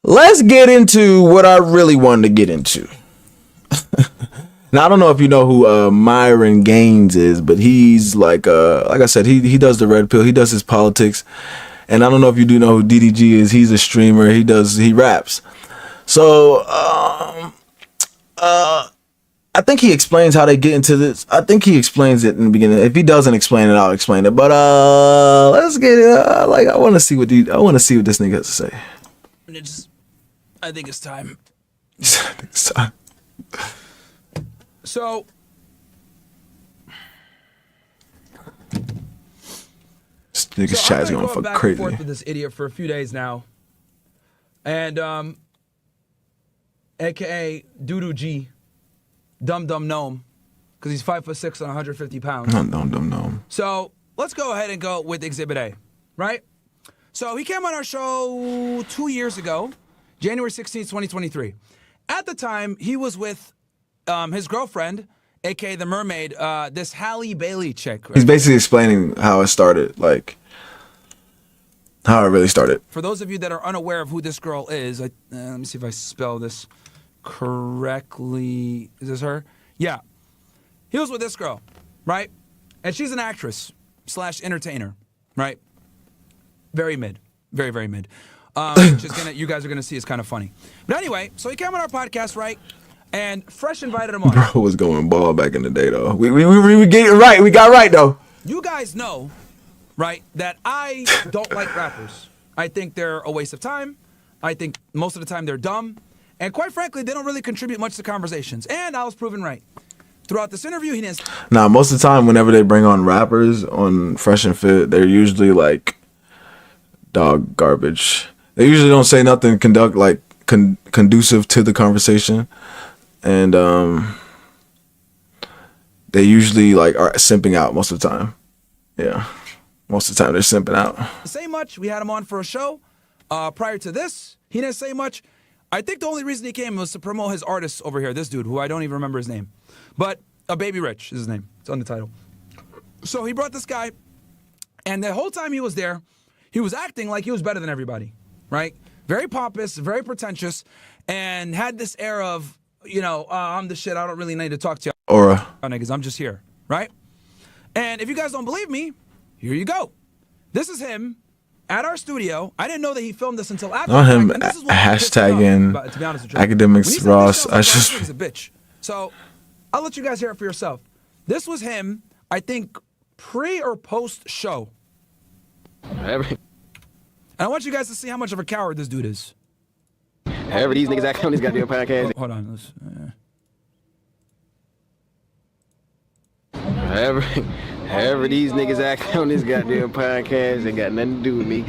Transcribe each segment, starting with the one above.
let's get into what I really wanted to get into. Now I don't know if you know who Myron Gaines is, but he's like I said, he does the red pill. He does his politics, and I don't know if you do know who DDG is. He's a streamer. He raps. So I think he explains how they get into this. I think he explains it in the beginning. If he doesn't explain it, I'll explain it. But let's get it. I want to see what this nigga has to say. I think it's time. It's time. So, This nigga's chat's going fucking back crazy. And forth with this idiot for a few days now, and AKA DDG, Dum Dum Gnome, because he's 5'6" and 150 pounds. Not Dum Gnome. So let's go ahead and go with Exhibit A, right? So he came on our show 2 years ago, January 16th, 2023. At the time, he was with his girlfriend, aka the mermaid, this Halle Bailey chick. Right? He's basically explaining how it started, like how it really started. For those of you that are unaware of who this girl is, let me see if I spell this correctly. Is this her? Yeah. He was with this girl, right? And she's an actress / entertainer, right? Very mid. Very, very mid. You guys are gonna see it's kind of funny. But anyway, so he came on our podcast, right? And Fresh invited him on. Bro was going ball back in the day, though. We get it right. We got right, though. You guys know, right, that I don't like rappers. I think they're a waste of time. I think most of the time they're dumb. And quite frankly, they don't really contribute much to conversations. And I was proven right. Throughout this interview, he didn't... Nah, most of the time, whenever they bring on rappers on Fresh and Fit, they're usually, like, dog garbage. They usually don't say nothing conducive to the conversation. And they usually like are simping out most of the time. Yeah, most of the time they're simping out. Say much. We had him on for a show. Prior to this, he didn't say much. I think the only reason he came was to promote his artist over here. This dude, who I don't even remember his name, but Baby Rich is his name. It's on the title. So he brought this guy, and the whole time he was there, he was acting like he was better than everybody, right? Very pompous, very pretentious, and had this air of, I'm the shit. I don't really need to talk to you. Aura. Niggas, I'm just here, right? And if you guys don't believe me, here you go. This is him at our studio. I didn't know that he filmed this until after. Not him hashtagging to be honest with you. academics Ross. He's a bitch. So I'll let you guys hear it for yourself. This was him, I think, pre or post show. And I want you guys to see how much of a coward this dude is. However, these niggas act on this goddamn podcast. Hold on. However, these niggas act on this goddamn podcast, they got nothing to do with me.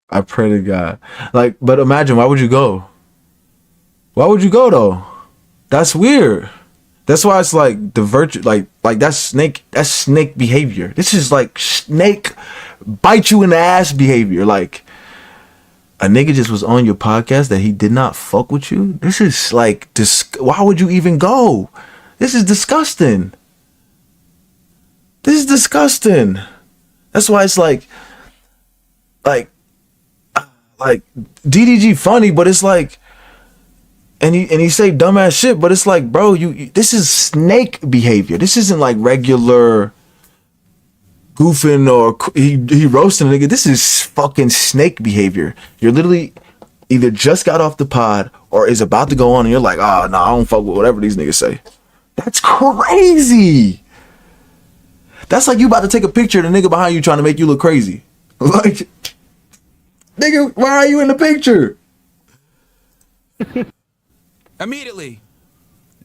I pray to God. Like, but imagine, why would you go? Why would you go though? That's weird. That's why it's like the virtue, like that's snake behavior. This is like snake bite you in the ass behavior. Like, a nigga just was on your podcast that he did not fuck with you. This is like, why would you even go? This is disgusting. This is disgusting. That's why it's like DDG funny, but it's like, and he say dumbass shit, but it's like, bro, this is snake behavior. This isn't like regular goofing or he roasting a nigga. This is fucking snake behavior. You're literally either just got off the pod or is about to go on and you're like, oh no, I don't fuck with whatever these niggas say. That's crazy. That's like you about to take a picture of the nigga behind you trying to make you look crazy. Like, nigga, why are you in the picture? Immediately.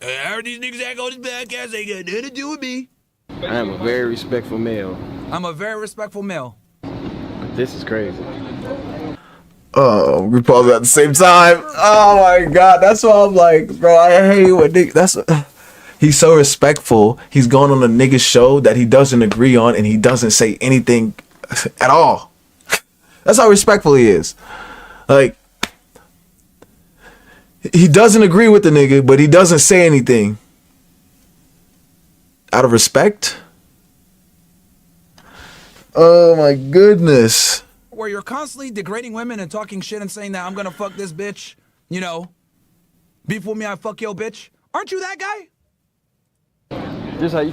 I heard these niggas act on this podcast. They got nothing to do with me. I am a very respectful male. I'm a very respectful male. This is crazy. Oh, we paused at the same time. Oh my God, that's why I'm like, bro, I hate what nigga. He's so respectful. He's going on a nigga show that he doesn't agree on, and he doesn't say anything at all. That's how respectful he is. Like, he doesn't agree with the nigga, but he doesn't say anything. Out of respect? Oh my goodness. where you're constantly degrading women and talking shit and saying that I'm gonna fuck this bitch, you know, beef with me, I fuck yo bitch. Aren't you that guy? Just how you.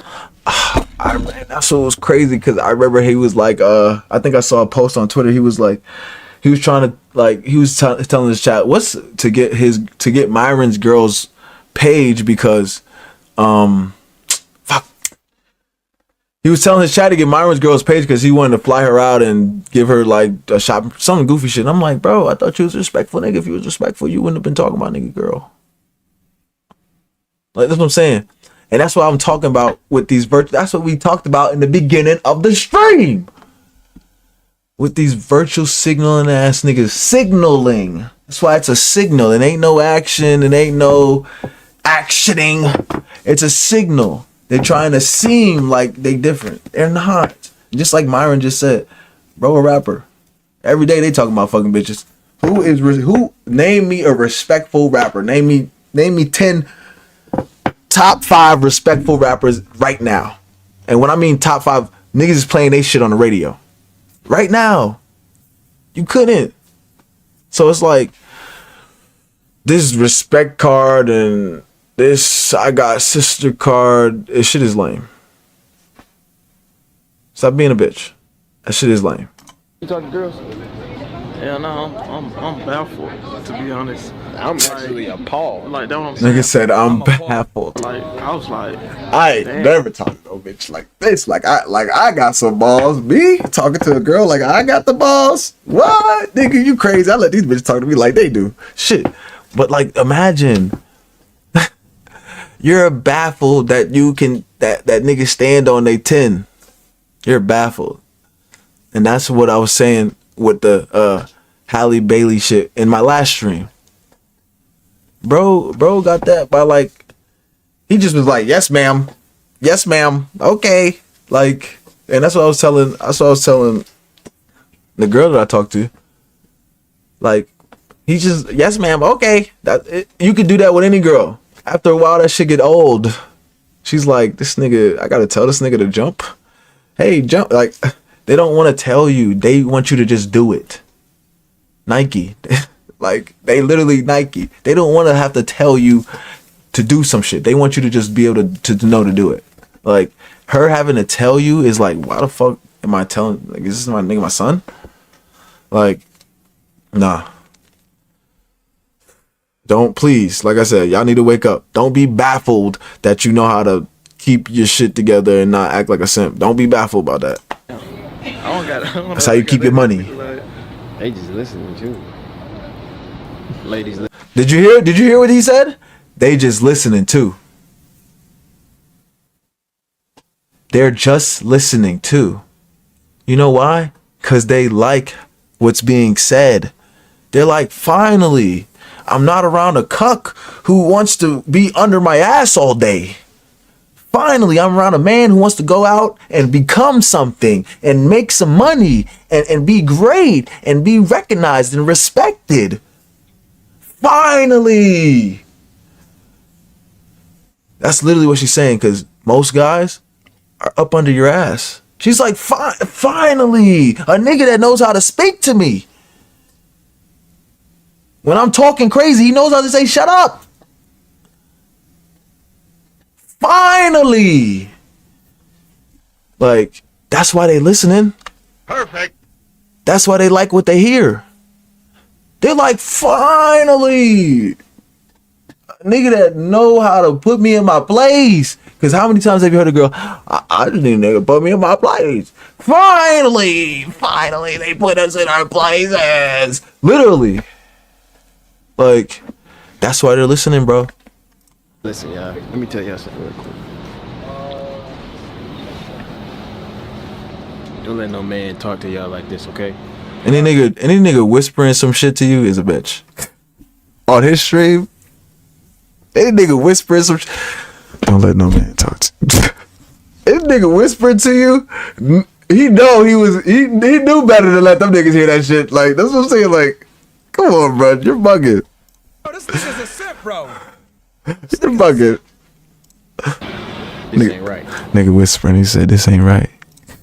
That's what was crazy because I remember he was like, I think I saw a post on Twitter. He was like, he was trying to telling his chat what's to get Myron's girl's page because, fuck. He was telling his chat to get Myron's girl's page because he wanted to fly her out and give her like a shop, some goofy shit. And I'm like, bro, I thought you was a respectful nigga. If you was respectful, you wouldn't have been talking about nigga girl. Like that's what I'm saying. And that's what I'm talking about with these that's what we talked about in the beginning of the stream. With these virtual signaling ass niggas signaling. That's why it's a signal. It ain't no action. It ain't no actioning. It's a signal. They're trying to seem like they different. They're not. Just like Myron just said, bro, a rapper. Every day they talking about fucking bitches. Who name me a respectful rapper? Name me 10 top 5 respectful rappers right now. And when I mean top 5, niggas is playing they shit on the radio. Right now. You couldn't. So it's like this respect card and this I got sister card. This shit is lame. Stop being a bitch. That shit is lame. You talk to girls? Yeah, no, I'm baffled, to be honest. I'm actually appalled. Like, that's what I'm saying. Nigga said I'm baffled. Like, I was like, I ain't never talked to no bitch like this. Like I got some balls. Me talking to a girl like I got the balls. What? Nigga, you crazy. I let these bitches talk to me like they do. Shit. But like imagine you're baffled that you can that nigga stand on they 10. You're baffled. And that's what I was saying with the Halle Bailey shit in my last stream. Bro got that by like he just was like, yes ma'am, okay, like, and that's what I was telling the girl that I talked to, like, he just, yes ma'am, okay, you could do that with any girl. After a while that shit get old. She's like, this nigga, I gotta tell this nigga to jump. Hey, jump. Like, they don't want to tell you, they want you to just do it. Nike. Like, they literally Nike. They don't want to have to tell you to do some shit. They want you to just be able to know to do it. Like, her having to tell you is like, why the fuck am I telling? Like, is this my nigga, my son? Like, nah. Don't, please. Like I said, y'all need to wake up. Don't be baffled that you know how to keep your shit together and not act like a simp. Don't be baffled about that. That's how you keep your money. They just listening too. Ladies, Did you hear what he said? They just listening too. They're just listening too. You know why? Because they like what's being said. They're like, finally, I'm not around a cuck who wants to be under my ass all day. Finally, I'm around a man who wants to go out and become something and make some money and be great and be recognized and respected. Finally. That's literally what she's saying, because most guys are up under your ass. She's like, finally, a nigga that knows how to speak to me. When I'm talking crazy, he knows how to say, shut up. Finally. Like, that's why they listening. perfect. That's why they like what they hear. They're like, finally, a nigga that know how to put me in my place. Because how many times have you heard a girl, I just need a nigga to put me in my place. Finally, they put us in our places. Literally. Like, that's why they're listening, bro. Listen, y'all, let me tell y'all something real quick. Don't let no man talk to y'all like this, okay? Any nigga whispering some shit to you is a bitch. On his stream, any nigga whispering some shit. Don't let no man talk to you. Any nigga whispering to you, he knew better than let them niggas hear that shit. Like, that's what I'm saying. Like, come on, bro, you're bugging. Oh, this nigga's a simp, bro. You're bugging. This ain't right. Nigga whispering, he said, this ain't right.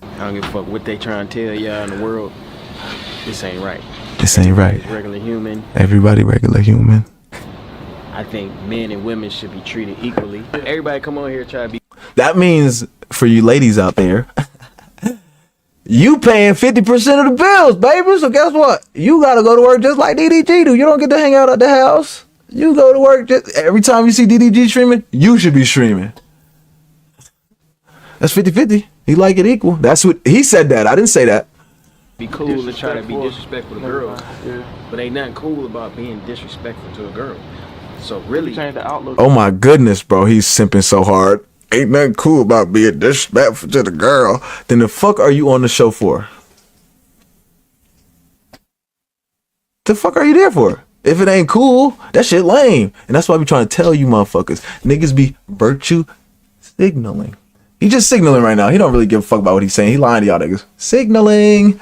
I don't give a fuck what they trying to tell y'all in the world. this ain't right. This ain't right. Regular human. Everybody regular human. I think men and women should be treated equally. Everybody come on here try to be. That means for you ladies out there, you paying 50% of the bills, baby. So guess what? You gotta go to work just like DDG do. You don't get to hang out at the house. You go to work just every time you see DDG streaming, you should be streaming. That's 50-50. He like it equal. That's what he said that. I didn't say that. Be cool to try to be disrespectful to girls. But ain't nothing cool about being disrespectful to a girl. So really change the outlook. Oh my goodness, bro. He's simping so hard. Ain't nothing cool about being disrespectful to the girl. Then the fuck are you on the show for? The fuck are you there for? If it ain't cool, that shit lame. And that's why we trying to tell you motherfuckers. Niggas be virtue signaling. He just signaling right now. He don't really give a fuck about what he's saying. He lying to y'all niggas. Signaling.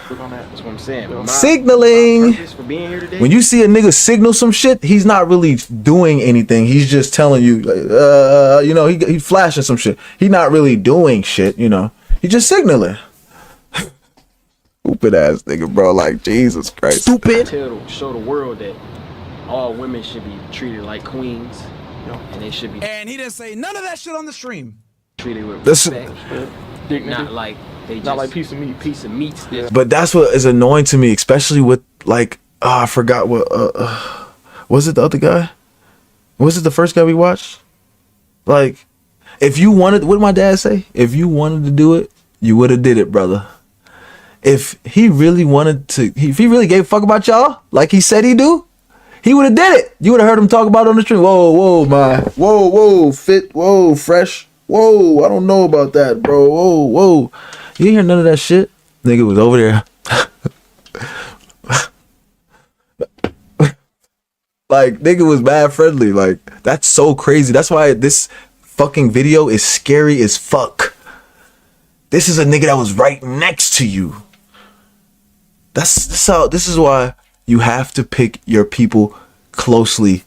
That's what I'm saying. Signaling. For being here today, when you see a nigga signal some shit, he's not really doing anything. He's just telling you, you know, he flashing some shit. He not really doing shit, you know. He just signaling. Stupid ass nigga, bro. Like, Jesus Christ. Stupid. Show the world that all women should be treated like queens. And they should be. And he didn't say none of that shit on the stream. Treated with Respect. Not like they just. Not like piece of meat. Piece of meat. But that's what is annoying to me, especially with like, I forgot what. Was it the other guy? Was it the first guy we watched? Like, if you wanted, what did my dad say? If you wanted to do it, you would have did it, brother. If he really wanted to, if he really gave a fuck about y'all, like he said he do, he would have did it. You would have heard him talk about it on the stream. Whoa, fit, whoa, fresh, whoa, I don't know about that, bro. Whoa. You didn't hear none of that shit. Nigga was over there. Like, nigga was mad friendly. Like, that's so crazy. That's why this fucking video is scary as fuck. This is a nigga that was right next to you. This is why you have to pick your people closely,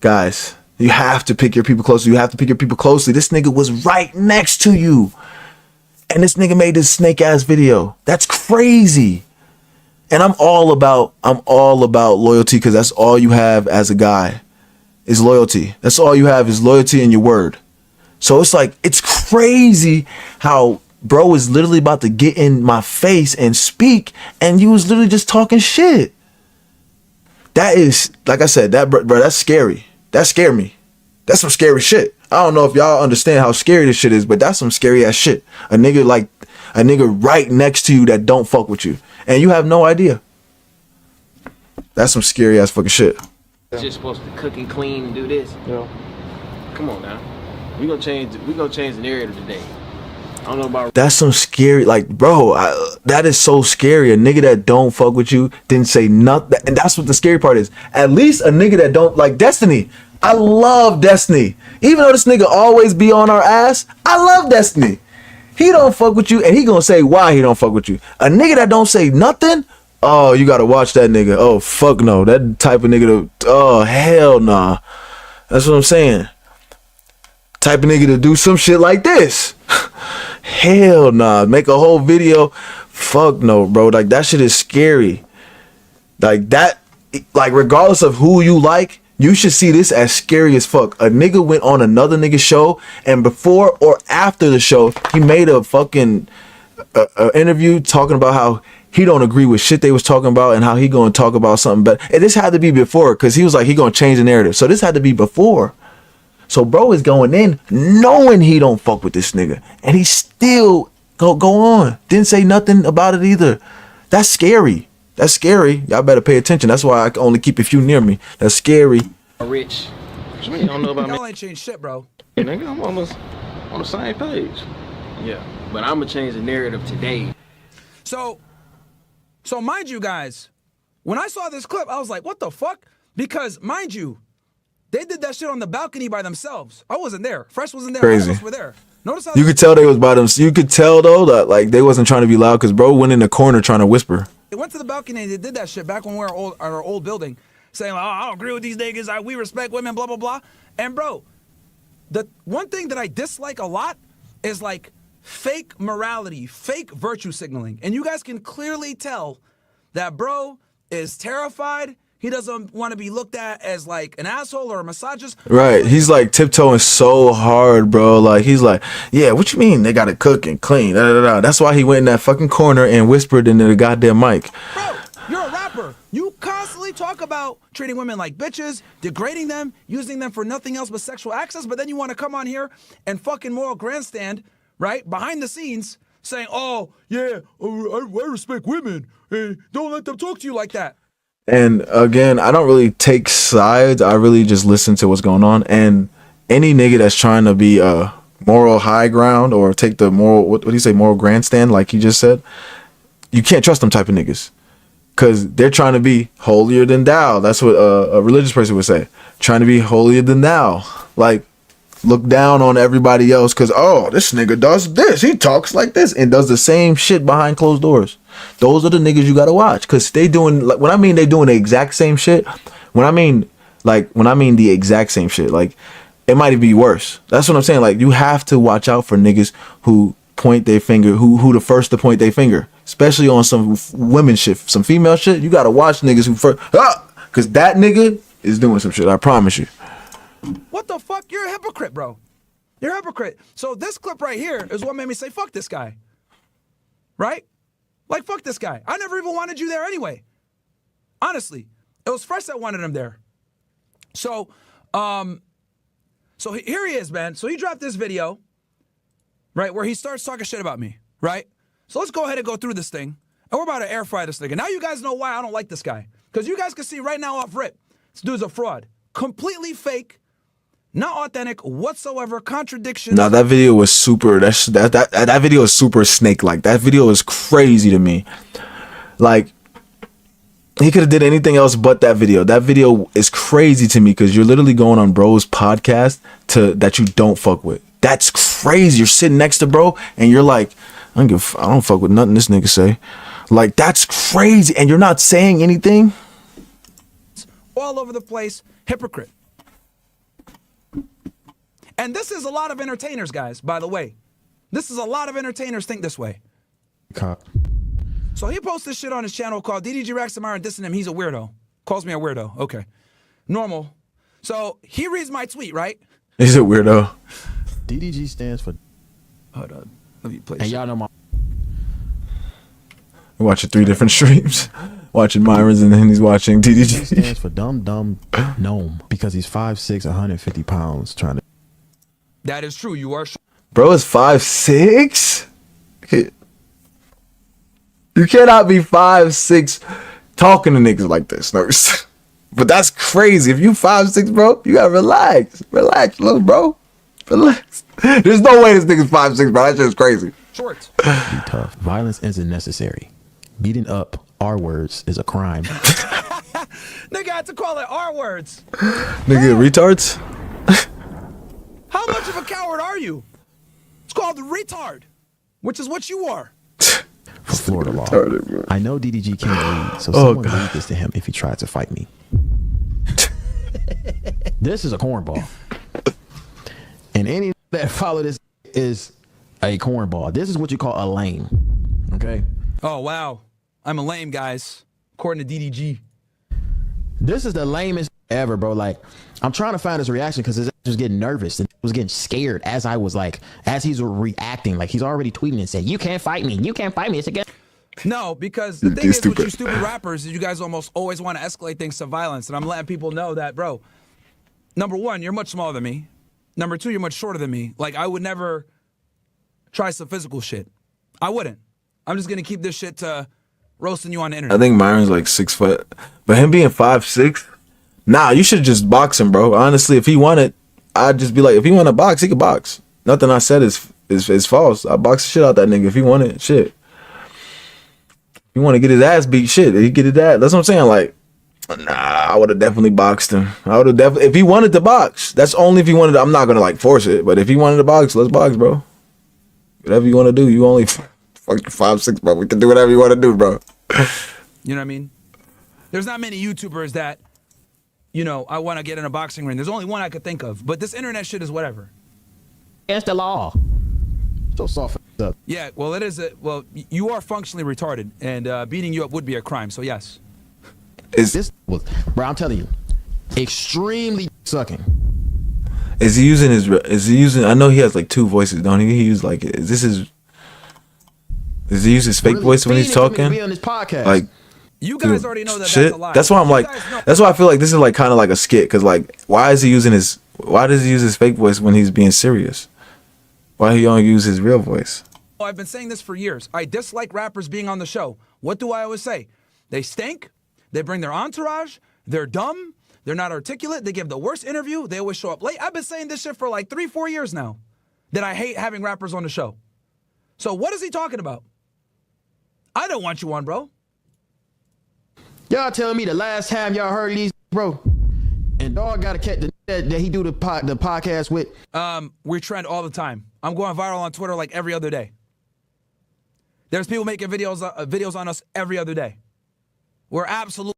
guys. You have to pick your people closely. You have to pick your people closely. This nigga was right next to you, and this nigga made this snake ass video. That's crazy. And I'm all about loyalty, because that's all you have as a guy is loyalty. That's all you have is loyalty in your word. So it's like, it's crazy how bro is literally about to get in my face and speak, and you was literally just talking shit. That is, like I said, that bro, that's scary. That scared me. That's some scary shit. I don't know if y'all understand how scary this shit is, but that's some scary ass shit. A nigga right next to you that don't fuck with you, and you have no idea. That's some scary ass fucking shit. Just supposed to cook and clean and do this. Yeah. Come on now. We gonna change the narrative today. I don't know about. That's some scary, like, bro, that is so scary. A nigga that don't fuck with you didn't say nothing. And that's what the scary part is. At least a nigga that don't, like Destiny. I love Destiny. Even though this nigga always be on our ass, I love Destiny. He don't fuck with you, and he gonna say why he don't fuck with you. A nigga that don't say nothing, oh, you gotta watch that nigga. Oh, fuck no. That type of nigga, oh, hell nah. That's what I'm saying. Type of nigga to do some shit like this. Hell nah. Make a whole video. Fuck no, bro. Like, that shit is scary. Like, that, like, regardless of who you like, you should see this as scary as fuck. A nigga went on another nigga show, and before or after the show, he made a fucking interview talking about how he don't agree with shit they was talking about and how he gonna talk about something better. And this had to be before, because he was like, he gonna change the narrative. So this had to be before. So bro is going in knowing he don't fuck with this nigga, and he still go on. Didn't say nothing about it either. That's scary. That's scary. Y'all better pay attention. That's why I can only keep a few near me. That's scary. Rich. What you mean you don't know about me? Y'all ain't changed shit, bro. Hey, nigga, I'm almost on the same page. Yeah, but I'm gonna change the narrative today. So mind you guys, when I saw this clip, I was like, what the fuck? Because mind you, they did that shit on the balcony by themselves. I wasn't there. Fresh wasn't there. Crazy. All of us were there. Notice how you could tell they was by them. You could tell though that like they wasn't trying to be loud, because bro went in the corner trying to whisper. They went to the balcony and they did that shit back when we were at our old building, saying, oh, I don't agree with these niggas. We respect women, blah, blah, blah. And bro, the one thing that I dislike a lot is like fake morality, fake virtue signaling. And you guys can clearly tell that bro is terrified. He doesn't want to be looked at as like an asshole or a misogynist. Right. He's like tiptoeing so hard, bro. Like, he's like, yeah, what you mean they got to cook and clean? Da, da, da. That's why he went in that fucking corner and whispered into the goddamn mic. Bro, you're a rapper. You constantly talk about treating women like bitches, degrading them, using them for nothing else but sexual access, but then you want to come on here and fucking moral grandstand, right, behind the scenes, saying, oh, yeah, I respect women. Hey, don't let them talk to you like that. And again, I don't really take sides. I really just listen to what's going on. And any nigga that's trying to be a moral high ground or take the moral, what do you say, moral grandstand, like he just said, you can't trust them type of niggas. Because they're trying to be holier than thou. That's what a religious person would say. Trying to be holier than thou. Like, look down on everybody else because, oh, this nigga does this. He talks like this and does the same shit behind closed doors. Those are the niggas you gotta watch because they doing, like, when I mean they doing the exact same shit, when I mean the exact same shit, like, it might be worse. That's what I'm saying. Like, you have to watch out for niggas who point their finger, who the first to point their finger, especially on some women shit, some female shit. You gotta watch niggas who first, because that nigga is doing some shit. I promise you. What the fuck? You're a hypocrite, bro. You're a hypocrite. So this clip right here is what made me say, fuck this guy. Right? Like, fuck this guy. I never even wanted you there anyway. Honestly. It was Fresh that wanted him there. So here he is, man. So he dropped this video, right, where he starts talking shit about me, right? So let's go ahead and go through this thing. And we're about to air fry this nigga. Now you guys know why I don't like this guy. Because you guys can see right now off rip, this dude's a fraud. Completely fake. Not authentic whatsoever. Contradiction. Now that video was super. That video is super snake-like. That video is crazy to me. Like, he could have did anything else but that video. That video is crazy to me because you're literally going on bro's podcast that you don't fuck with. That's crazy. You're sitting next to bro and you're like, I don't fuck with nothing this nigga say. Like, that's crazy. And you're not saying anything. All over the place. Hypocrite. And this is a lot of entertainers, guys, by the way. This is a lot of entertainers think this way. So he posts this shit on his channel called DDG Racks and Myron dissing him. He's a weirdo. Calls me a weirdo. Okay. Normal. So he reads my tweet, right? He's a weirdo. DDG stands for... Hold on. Let me play. And y'all know my... We're watching 3 different streams. Watching Myron's and then he's watching DDG. stands for dumb gnome because he's 5'6", 150 pounds trying to... That is true. You are. Bro is 5'6". You cannot be 5'6" talking to niggas like this, no. But that's crazy. If you 5'6", bro, you gotta relax. Relax, little bro. Relax. There's no way this nigga's 5'6", bro. That shit's crazy. Short. Be tough. Violence isn't necessary. Beating up R words is a crime. Nigga had to call it R words. Nigga, retards? How much of a coward are you? It's called retard, which is what you are. For Florida law. I know DDG can't read, so someone read this to him if he tried to fight me. This is a cornball. And any that follow this is a cornball. This is what you call a lame. Okay? Oh, wow. I'm a lame, guys, according to DDG. This is the lamest ever, bro. Like, I'm trying to find his reaction because his ass was getting nervous and was getting scared as he's reacting. Like, he's already tweeting and saying, you can't fight me. You can't fight me. It's again. No, because the thing is with you stupid rappers is you guys almost always want to escalate things to violence. And I'm letting people know that, bro, number one, you're much smaller than me. Number two, you're much shorter than me. Like, I would never try some physical shit. I wouldn't. I'm just going to keep this shit to roasting you on the internet. I think Myron's like 6 foot. But him being 5'6", nah, you should just box him, bro. Honestly, if he wanted, I'd just be like, if he want to box, he could box. Nothing I said is false. I box the shit out that nigga if he wanted. Shit. If he want to get his ass beat, shit, he get his ass. That's what I'm saying. Like, nah, I would have definitely boxed him. I would have definitely, if he wanted to box. That's only if he wanted to, I'm not going to like force it. But if he wanted to box, let's box, bro. Whatever you want to do. You only fuck 5'6", bro. We can do whatever you want to do, bro. You know what I mean? There's not many YouTubers that, you know, I want to get in a boxing ring. There's only one I could think of. But this internet shit is whatever. Against the law. So soft. up. Yeah, well, it is. You are functionally retarded, and beating you up would be a crime. So yes. This was, bro. I'm telling you, extremely sucking. Is he using his? Is he using? I know he has like two voices, don't he? He use like, is this his? Does he use his fake Really voice when he's fiending for me to talking? be on this podcast. Like, You guys already know that shit. that's a lie. That's why I'm You like, guys know- that's why I feel like this is like kind of like a skit, because like, why is he using his? Why does he use his fake voice when he's being serious? Why he don't use his real voice? I've been saying this for years. I dislike rappers being on the show. What do I always say? They stink. They bring their entourage. They're dumb. They're not articulate. They give the worst interview. They always show up late. I've been saying this shit for like 3-4 years now, that I hate having rappers on the show. So what is he talking about? I don't want you on, bro. Y'all telling me the last time y'all heard these, bro, and dog got a cat that he do the podcast with. We trend all the time. I'm going viral on Twitter like every other day. There's people making videos on us every other day. We're absolutely.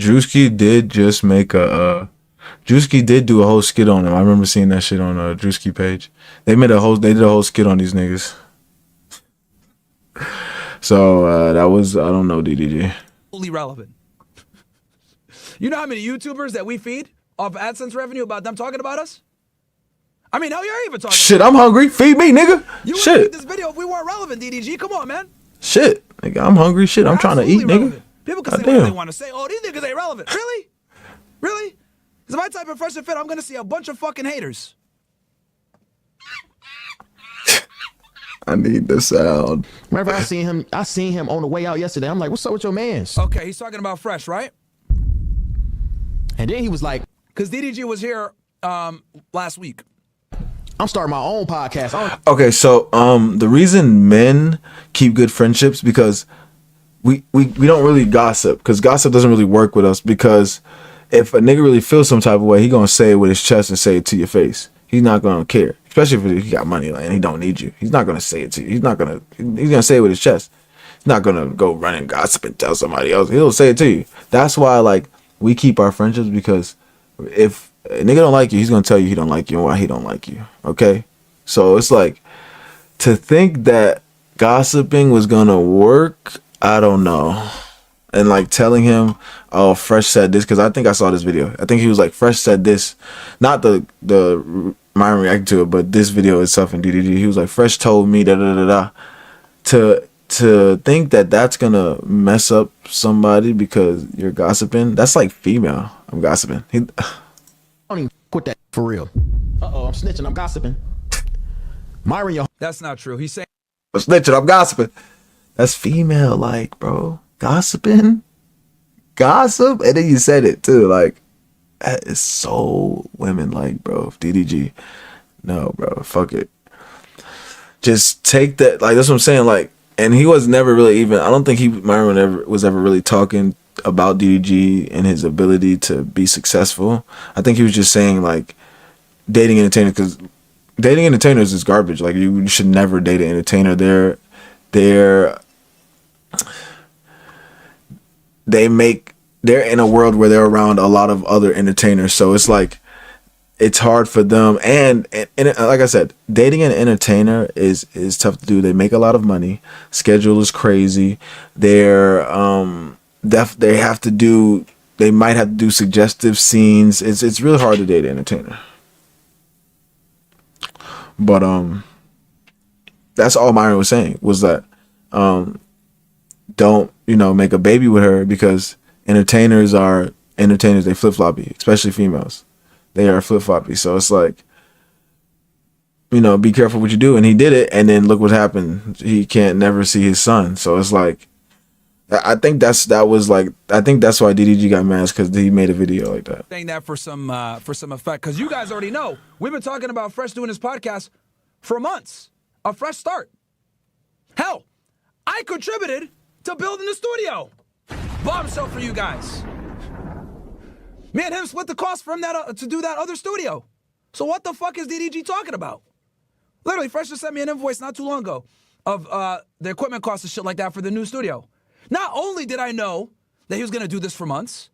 Drewski did just make a. Drewski did do a whole skit on him. I remember seeing that shit on Drewski page. They did a whole skit on these niggas. So that was, I don't know, DDG. Relevant. You know how many YouTubers that we feed off AdSense revenue about them talking about us? I mean, hell, you're even talking. Shit, I'm hungry. Feed me, nigga. You would Shit. feed this video if we weren't relevant, DDG. Come on, man. Shit, nigga, I'm hungry. Shit, I'm trying to eat, Absolutely nigga. relevant. People can say Goddamn. what they want to say. Oh, these niggas ain't relevant. Really? Really? Because if I type in Fresh and Fit, I'm going to see a bunch of fucking haters. I need the sound. Remember, I seen him on the way out yesterday. I'm like, what's up with your mans? Okay, he's talking about Fresh, right? And then he was like, Because DDG was here last week. I'm starting my own podcast. Okay, so the reason men keep good friendships, because we don't really gossip, because gossip doesn't really work with us, because if a nigga really feels some type of way, he gonna say it with his chest and say it to your face. He's not gonna care, especially if he got money and he don't need you. He's not gonna say it to you. He's gonna say it with his chest. He's not gonna go run and gossip and tell somebody else. He'll say it to you. That's why like we keep our friendships, because if a nigga don't like you, he's gonna tell you he don't like you and why he don't like you. Okay, so it's like, to think that gossiping was gonna work, I don't know. And like telling him, oh, Fresh said this, because I think I saw this video. I think he was like, Fresh said this, not the Myron reacting to it, but this video itself in DDG. He was like, Fresh told me da da da da. To think that that's gonna mess up somebody because you're gossiping, that's like female. I'm gossiping. I don't even quit that for real. Uh-oh, I'm snitching. I'm gossiping. Myron, yo. That's not true. He's saying. I'm snitching. I'm gossiping. That's female, like, bro. Gossiping, gossip, and then you said it too. Like, that is so women like, bro. DDG, no, bro, fuck it. Just take that. Like, that's what I'm saying. Like, and he was never really even. I don't think Myron was ever really talking about DDG and his ability to be successful. I think he was just saying like dating entertainers, because dating entertainers is garbage. Like, you should never date an entertainer. They're in a world where they're around a lot of other entertainers, so it's like it's hard for them. And like I said, dating an entertainer is tough to do. They make a lot of money. Schedule is crazy. They might have to do suggestive scenes. It's really hard to date an entertainer. But that's all Myron was saying, was that don't make a baby with her, because entertainers are entertainers. They flip-floppy, especially females. They are flip-floppy. So it's like, be careful what you do. And he did it, and then look what happened. He can't never see his son. So it's like, I think that's why DDG got mad, because he made a video like that. Saying that for some effect, because you guys already know we've been talking about Fresh doing this podcast for months. A fresh start. Hell, I contributed to building the studio. Bombshell for you guys. Me and him split the cost from that to do that other studio. So what the fuck is DDG talking about? Literally, Fresh just sent me an invoice not too long ago of the equipment costs and shit like that for the new studio. Not only did I know that he was going to do this for months,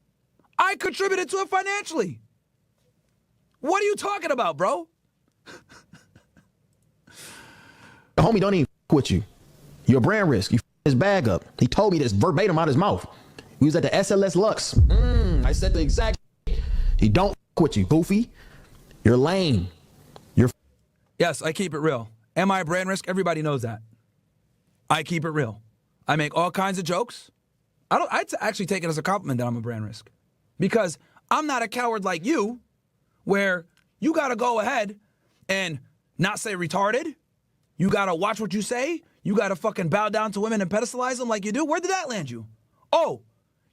I contributed to it financially. What are you talking about, bro? The homie don't even with you. You're a brand risk. You his bag up. He told me this verbatim out his mouth. He was at the SLS Lux. I said the exact. He don't with you, goofy. You're lame. You're. Yes, I keep it real. Am I a brand risk? Everybody knows that. I keep it real. I make all kinds of jokes. I'd actually take it as a compliment that I'm a brand risk. Because I'm not a coward like you, where you got to go ahead and not say retarded. You got to watch what you say. You got to fucking bow down to women and pedestalize them like you do. Where did that land you? Oh,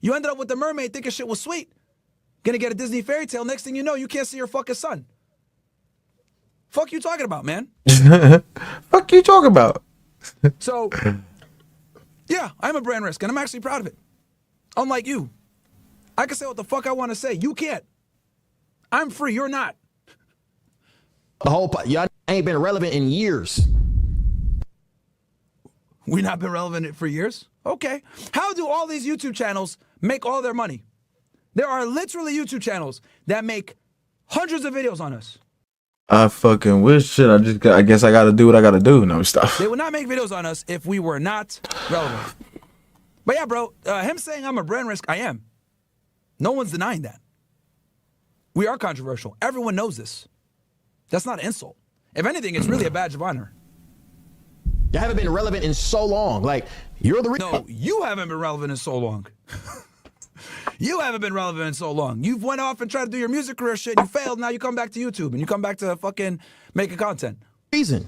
you ended up with the mermaid thinking shit was sweet. Gonna get a Disney fairy tale. Next thing you know, you can't see your fucking son. Fuck you talking about, man? Fuck you talking about? So, yeah, I'm a brand risk, and I'm actually proud of it. Unlike you. I can say what the fuck I want to say. You can't. I'm free. You're not. The whole y'all ain't been relevant in years. We not been relevant for years? Okay. How do all these YouTube channels make all their money? There are literally YouTube channels that make hundreds of videos on us. I fucking wish shit. I guess I gotta do what I gotta do. No stuff. They would not make videos on us if we were not relevant. But yeah, bro, him saying I'm a brand risk, I am. No one's denying that. We are controversial. Everyone knows this. That's not an insult. If anything, it's really a badge of honor. You haven't been relevant in so long. Like, you're the reason. No, you haven't been relevant in so long. You haven't been relevant in so long. You've went off and tried to do your music career shit. You failed. Now you come back to YouTube and you come back to fucking making content. Reason.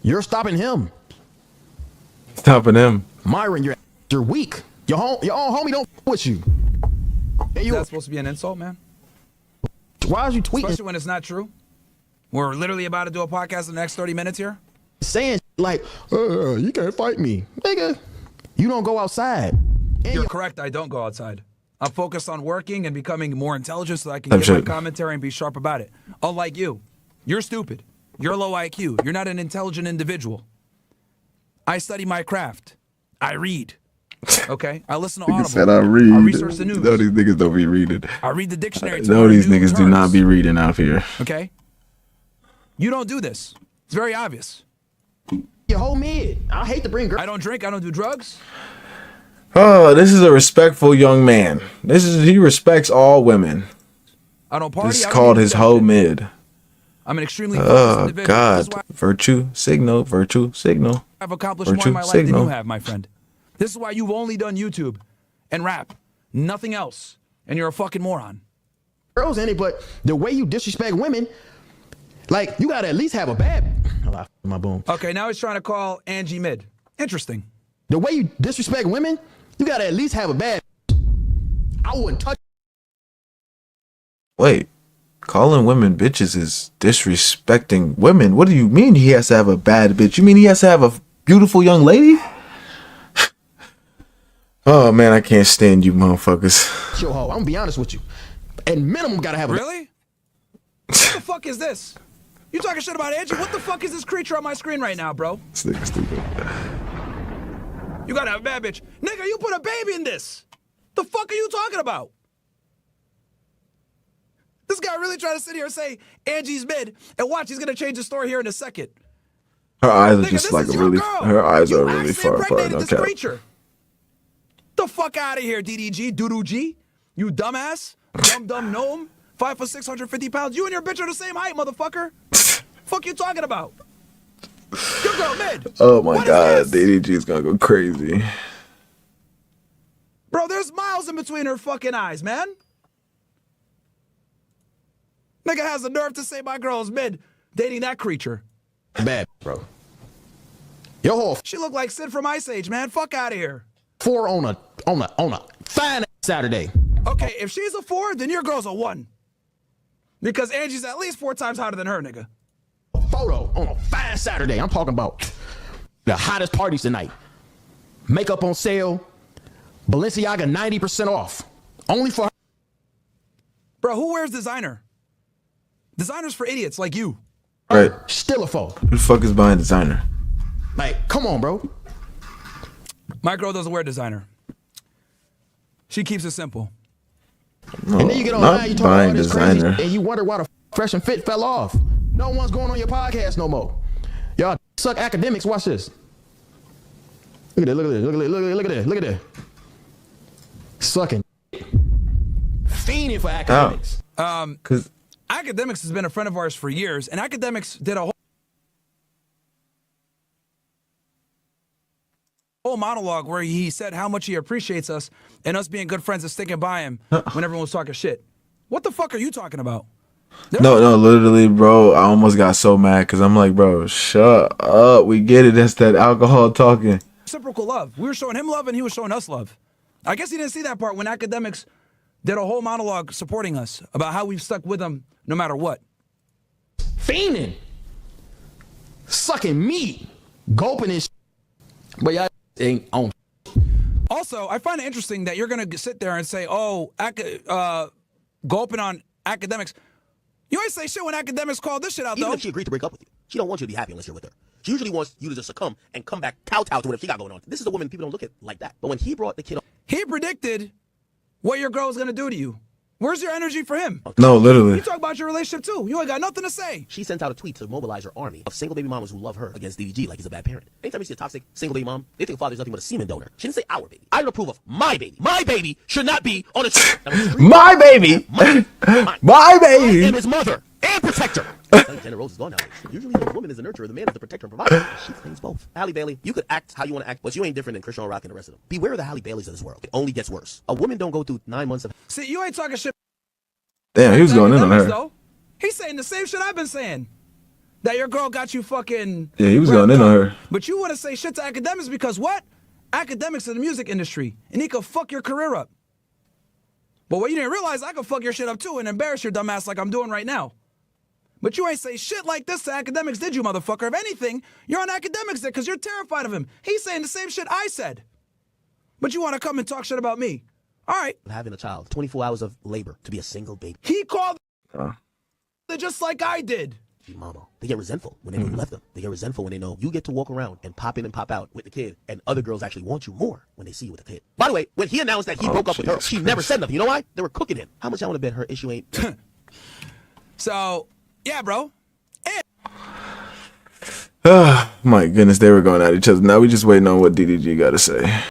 You're stopping him. Stopping him. Myron, you're weak. Your own homie don't with you. Is that supposed to be an insult, man? Why are you tweeting? Especially when it's not true. We're literally about to do a podcast in the next 30 minutes here. Saying like, you can't fight me. Nigga, you don't go outside. You're correct. I don't go outside. I'm focused on working and becoming more intelligent so that I can get my commentary and be sharp about it. Unlike you. You're stupid. You're low IQ. You're not an intelligent individual. I study my craft. I read. Okay? I listen to Audible. Said I read. I research the news. No, these niggas don't be reading. I read the dictionary. No, these niggas do not be reading out here. Okay? You don't do this. It's very obvious. Your whole mid. I hate to bring girls. I don't drink. I don't do drugs. Oh, this is a respectful young man. He respects all women. I don't party. This is called his whole mid. I'm an extremely focused individual. God. Virtue signal. Virtue signal. I've accomplished more in my life than you have, my friend. This is why you've only done YouTube and rap. Nothing else. And you're a fucking moron. Girls in it, but the way you disrespect women, like, you gotta at least have a bad. My boom. Okay, now he's trying to call Angie mid. Interesting. The way you disrespect women, you gotta at least have a bad. I wouldn't touch. Wait, calling women bitches is disrespecting women. What do you mean he has to have a bad bitch? You mean he has to have a beautiful young lady? Oh man, I can't stand you motherfuckers. Yo, ho, I'm gonna be honest with you. At minimum, gotta have a. Really? What the fuck is this? You talking shit about Angie? What the fuck is this creature on my screen right now, bro? This nigga stupid. You gotta have a bad bitch. Nigga, you put a baby in this. The fuck are you talking about? This guy really trying to sit here and say Angie's mid, and watch, he's gonna change the story here in a second. Her eyes are Nigga, just this like is really. your girl. Her eyes You are really actually far apart. impregnated this Okay. creature. The fuck out of here, DDG, Doodoo-G. You dumbass, dumb gnome, 5 foot 650 pounds. You and your bitch are the same height, motherfucker. Fuck you talking about? Your girl mid. Oh my What god, is this? DDG is gonna go crazy. Bro, there's miles in between her fucking eyes, man. Nigga has the nerve to say my girl's mid dating that creature. Bad, bro. Yo, ho, She looked like Sid from Ice Age, man. Fuck out of here. 4 on a fine Saturday. Okay, if she's a 4, then your girl's a 1. Because Angie's at least 4 times hotter than her, nigga. A photo on a fine Saturday. I'm talking about the hottest parties tonight. Makeup on sale. Balenciaga 90% off. Only for her. Bro, who wears designer? Designer's for idiots like you. Right. Still a foe. Who the fuck is buying designer? Like, come on, bro. My girl doesn't wear designer. She keeps it simple. No, And then you get not online, you talk buying all this designer. crazy, and you wonder why the Fresh and Fit fell off. No one's going on your podcast no more. Y'all suck academics. Watch this. Look at that. Look at this. Look at this. Look at this. Look at this. Sucking. Fiending for academics. Because Academics has been a friend of ours for years, and Academics did a whole monologue where he said how much he appreciates us and us being good friends and sticking by him when everyone was talking shit. What the fuck are you talking about? no, literally, bro. I almost got so mad because I'm like, bro, shut up. We get it. That's that alcohol talking. Reciprocal love. We were showing him love and he was showing us love. I guess he didn't see that part when Academics did a whole monologue supporting us about how we've stuck with him no matter what. Fiending. Sucking meat. Gulping his but y'all ain't on. Also, I find it interesting that you're going to sit there and say, oh, gulping on Academics. You always say shit when Academics call this shit out, Even though. if she agreed to break up with you, she don't want you to be happy unless you're with her. She usually wants you to just succumb and come back kowtow to whatever she got going on. This is a woman people don't look at like that. But when he brought the kid on, He predicted what your girl was going to do to you. Where's your energy for him? No, literally. You talk about your relationship, too. You ain't got nothing to say. she sent out a tweet to mobilize her army of single baby mamas who love her against DDG like he's a bad parent. Anytime you see a toxic single baby mom, they think a father's nothing but a semen donor. She didn't say our baby. I don't approve of my baby. My baby should not be on a tree. My baby. My My I baby. am his mother and protector. Jenna Rose is gone now. Usually the woman is the nurturer, the man is the protector and provider. She claims both. Halle Bailey, you could act how you want to act, but you ain't different than Christian Rock and the rest of them. Beware of the Halle Baileys of this world. It only gets worse. A woman don't go through 9 months of... See, you ain't talking shit. Damn, he was going in on Academics, her. though. He's saying the same shit I've been saying. That your girl got you fucking... Yeah, he was going in on her. But you want to say shit to Academics because what? Academics in the music industry. And he could fuck your career up. But what you didn't realize, I could fuck your shit up too and embarrass your dumb ass like I'm doing right now. But you ain't say shit like this to Academics, did you, motherfucker? If anything, you're on Academics there because you're terrified of him. He's saying the same shit I said. But you want to come and talk shit about me. All right. having a child, 24 hours of labor to be a single baby He called it just like I did. mama. They get resentful when they know you left them. They get resentful when they know you get to walk around and pop in and pop out with the kid, and other girls actually want you more when they see you with the kid. By the way, when he announced that he broke up with her, she never said nothing. You know why? They were cooking him. How much I want to bet her issue ain't... So, yeah, bro. My goodness, they were going at each other. Now we just waiting on what DDG got to say.